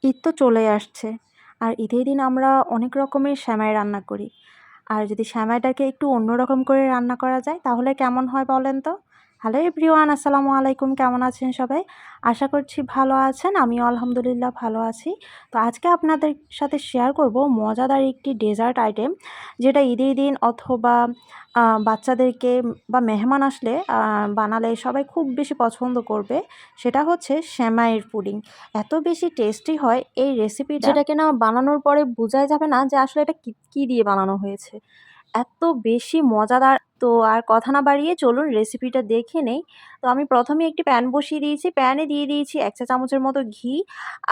ঈদ তো চলেই আসছে। আর ঈদের দিন আমরা অনেক রকমের সেমাই রান্না করি। আর যদি সেমাইটাকে একটু অন্যরকম করে রান্না করা যায় তাহলে কেমন হয় বলেন তো? হ্যালো এভরিওয়ান, আসসালামু আলাইকুম। কেমন আছেন সবাই? আশা করছি ভালো আছেন। আমিও আলহামদুলিল্লাহ ভালো আছি। তো আজকে আপনাদের সাথে শেয়ার করব মজাদার একটি ডেজার্ট আইটেম, যেটা ঈদের দিন অথবা বাচ্চাদেরকে বা মেহমান আসলে বানালে সবাই খুব বেশি পছন্দ করবে। সেটা হচ্ছে সেমাইয়ের পুডিং। এত বেশি টেস্টি হয় এই রেসিপিটা, যেটা কিনা বানানোর পরে বোঝাই যাবে না যে আসলে এটা কি দিয়ে বানানো হয়েছে। এত বেশি মজাদার। তো আর কথা না বাড়িয়ে চলুন রেসিপিটা দেখে নেই। তো আমি প্রথমে একটি প্যান বসিয়ে দিয়েছি। প্যানে দিয়ে দিয়েছি ১ চা চামচের মতো ঘি।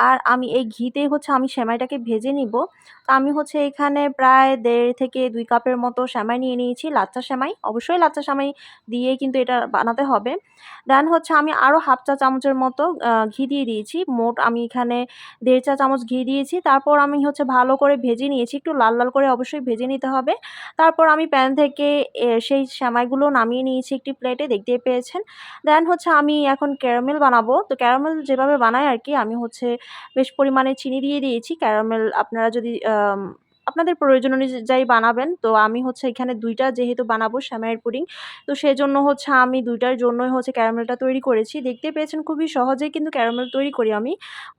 আর আমি এই ঘিতেই হচ্ছে আমি সেমাইটাকে ভেজে নিব। তো আমি হচ্ছে এখানে প্রায় ১.৫ থেকে ২ কাপের মতো সেমাই নিয়ে নিয়েছি, লাচ্চা সেমাই। অবশ্যই লাচ্চা সেমাই দিয়েই কিন্তু এটা বানাতে হবে। দেন হচ্ছে আমি আরও ১/২ চা চামচের মতো ঘি দিয়ে দিয়েছি। মোট আমি এখানে ১.৫ চা চামচ ঘি দিয়েছি। তারপর আমি হচ্ছে ভালো করে ভেজে নিয়েছি। একটু লাল, লাল করে অবশ্যই ভেজে নিতে হবে। তারপর আমি প্যান থেকে সেই সেমাইগুলো নামিয়ে নিয়েছি একটি প্লেটে, দেখতেই পেয়েছেন। দেন হচ্ছে আমি এখন ক্যারামেল বানাবো। তো ক্যারামেল যেভাবে বানাই আরকি, আমি হচ্ছে বেশ পরিমাণে চিনি দিয়ে দিয়েছি। ক্যারামেল আপনারা যদি আপনাদের প্রয়োজন অনুযায়ী বানাবেন। তো আমি হচ্ছে এখানে ২ টা যেহেতু বানাবো সেমাইয়ের পুডিং, তো সেজন্য হচ্ছে আমি ২ টার জন্যই হচ্ছে ক্যারামেলটা তৈরি করেছি। দেখতেই পেয়েছেন খুবই সহজেই কিন্তু ক্যারামেল তৈরি করি আমি।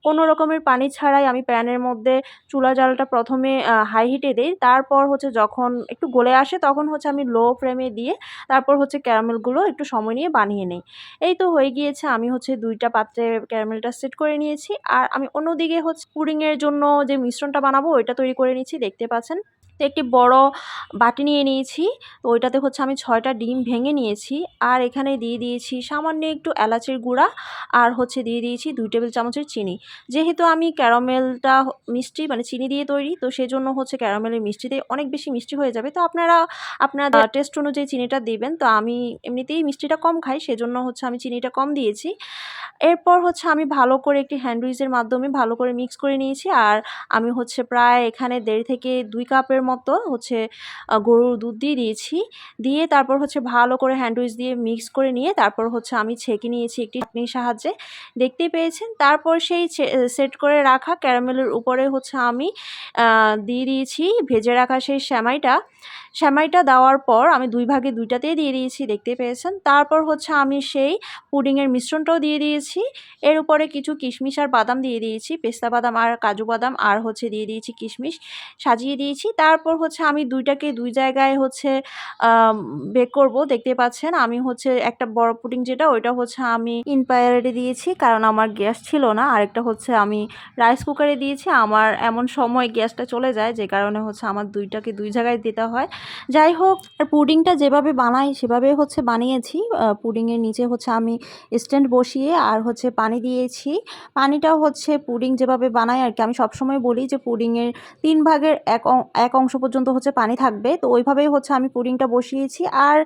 কোনো রকমের পানি ছাড়াই আমি প্যানের মধ্যে চুলা জালটা প্রথমে হাই হিটে দেই। তারপর হচ্ছে যখন একটু গলে আসে তখন হচ্ছে আমি লো ফ্লেমে দিয়ে তারপর হচ্ছে ক্যারামেলগুলো একটু সময় নিয়ে বানিয়ে নেই। এই তো হয়ে গিয়েছে। আমি হচ্ছে ২ টা পাত্রে ক্যারামেলটা সেট করে নিয়েছি। আর আমি অন্যদিকে হচ্ছে পুডিংয়ের জন্য যে মিশ্রণটা বানাবো ওইটা তৈরি করে নিচ্ছি, দেখতে পাচ্ছেন। তো একটি বড় বাটি নিয়ে নিয়েছি। তো ওইটাতে হচ্ছে আমি ৬ টা ডিম ভেঙে নিয়েছি। আর এখানে দিয়ে দিয়েছি সামান্য একটু এলাচের গুঁড়া, আর হচ্ছে দিয়ে দিয়েছি ২ টেবিল চামচের চিনি। যেহেতু আমি ক্যারামেলটা মিষ্টি মানে চিনি দিয়ে তৈরি, তো সেজন্য হচ্ছে ক্যারামেলের মিষ্টিতে অনেক বেশি মিষ্টি হয়ে যাবে। তো আপনারা আপনাদের টেস্ট অনুযায়ী চিনিটা দিবেন। তো আমি এমনিতেই মিষ্টিটা কম খাই, সেজন্য হচ্ছে আমি চিনিটা কম দিয়েছি। এরপর হচ্ছে আমি ভালো করে একটি হ্যান্ড উইচের মাধ্যমে ভালো করে মিক্স করে নিয়েছি। আর আমি হচ্ছে প্রায় এখানে ১.৫ থেকে ২ কাপের মতো হচ্ছে গরুর দুধ দিয়ে দিয়েছি। দিয়ে তারপর হচ্ছে ভালো করে হ্যান্ড উইচ দিয়ে মিক্স করে নিয়ে তারপর হচ্ছে আমি ছেঁকে নিয়েছি একটি ছাঁকনির সাহায্যে। দেখতেই পেয়েছেন। তারপর সেই সেট করে রাখা ক্যারামেলের উপরে হচ্ছে আমি দিয়ে দিয়েছি ভেজে রাখা সেই সেমাইটা। সেমাইটা দেওয়ার পর আমি ২ ভাগে ২ টাতেই দিয়ে দিয়েছি, দেখতেই পেয়েছেন। তারপর হচ্ছে আমি সেই পুডিংয়ের মিশ্রণটাও দিয়ে দিয়েছি। এর উপরে কিছু কিশমিশ আর বাদাম দিয়ে দিয়েছি, পেস্তা বাদাম আর কাজু বাদাম, আর হচ্ছে দিয়ে দিয়েছি কিশমিশ, সাজিয়ে দিয়েছি। তারপর হচ্ছে আমি ২ টাকে ২ জায়গায় হচ্ছে বেক করব, দেখতে পাচ্ছেন। আমি হচ্ছে একটা বড় পুডিং যেটা ওইটা হচ্ছে আমি ইনপায়ারে দিয়েছি, কারণ আমার গ্যাস ছিল না। আরেকটা হচ্ছে আমি রাইস কুকারে দিয়েছি। আমার এমন সময় গ্যাসটা চলে যায় যে কারণে হচ্ছে আমার ২ টাকে ২ জায়গায় দিতে হয়। যাই হোক, আর পুডিংটা যেভাবে বানাই সেভাবে হচ্ছে বানিয়েছি। পুডিংয়ের নিচে হচ্ছে আমি স্ট্যান্ড বসিয়ে আর হচ্ছে পানি দিয়েছি। পানিটাও হচ্ছে পুডিং যেভাবে বানাই আরকি, আমি সবসময় বলি যে পুডিংয়ের ৩ ভাগের ১ অংশ পর্যন্ত হচ্ছে পানি থাকবে। তো ওইভাবেই হচ্ছে আমি পুডিংটা বসিয়েছি। আর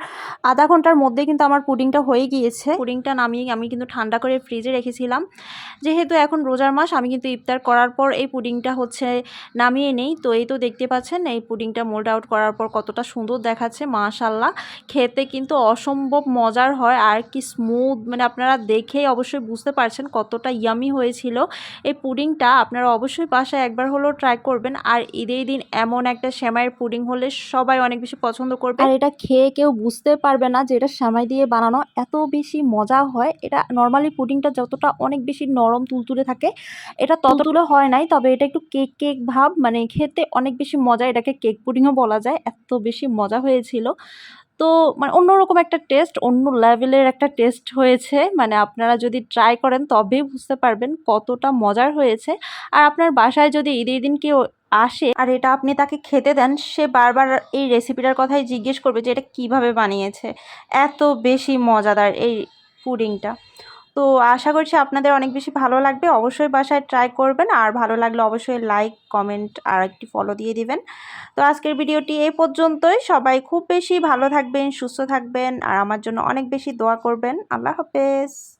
আধা ঘন্টার মধ্যে কিন্তু আমার পুডিংটা হয়ে গিয়েছে। পুডিংটা নামিয়ে আমি কিন্তু ঠান্ডা করে ফ্রিজে রেখেছিলাম। যেহেতু এখন রোজার মাস, আমি কিন্তু ইফতার করার পর এই পুডিংটা হচ্ছে নামিয়ে নেই। তো এই তো দেখতে পাচ্ছেন এই পুডিংটা মোল্ড আউট করার পর কতটা সুন্দর দেখাচ্ছে, মাশাআল্লাহ। খেতে কিন্তু অসম্ভব মজার হয় আর কি স্মুথ, মানে আপনারা দেখেই অবশ্যই বুঝতে পারছেন কতটা ইয়ামি হয়েছিল এই পুডিংটা। আপনারা অবশ্যই বাসায় একবার হলেও ট্রাই করবেন। আর ঈদের দিন এমন একটা সেমাইয়ের পুডিং হলে সবাই অনেক বেশি পছন্দ করবে। আর এটা খেয়ে কেউ বুঝতে পারবে না যে এটা সেমাই দিয়ে বানানো, এত বেশি মজা হয় এটা। নর্মালি পুডিংটা যতটা অনেক বেশি নরম তুলতুলে থাকে, এটা তুলতুলে হয় নাই, তবে এটা একটু কেক কেক ভাব, মানে খেতে অনেক বেশি মজা। এটাকে কেক পুডিংও বলা যায়, এত বেশি মজা হয়েছিল। তো মানে অন্যরকম একটা টেস্ট, অন্য লেভেলের একটা টেস্ট হয়েছে। মানে আপনারা যদি ট্রাই করেন তবেই বুঝতে পারবেন কতটা মজার হয়েছে। আর আপনার বাসায় যদি ঈদের দিন কেউ আসে আর এটা আপনি তাকে খেতে দেন, সে বারবার এই রেসিপিটার কথাই জিজ্ঞেস করবে যে এটা কিভাবে বানিয়েছে। এত বেশি মজাদার এই পুডিংটা। তো আশা করছি আপনাদের অনেক বেশি ভালো লাগবে। অবশ্যই বাসায় ট্রাই করবেন। আর ভালো লাগলে অবশ্যই লাইক, কমেন্ট আর একটি ফলো দিয়ে দিবেন। তো আজকের ভিডিওটি এই পর্যন্তই। সবাই খুব বেশি ভালো থাকবেন, সুস্থ থাকবেন আর আমার জন্য অনেক বেশি দোয়া করবেন। আল্লাহ হাফেজ।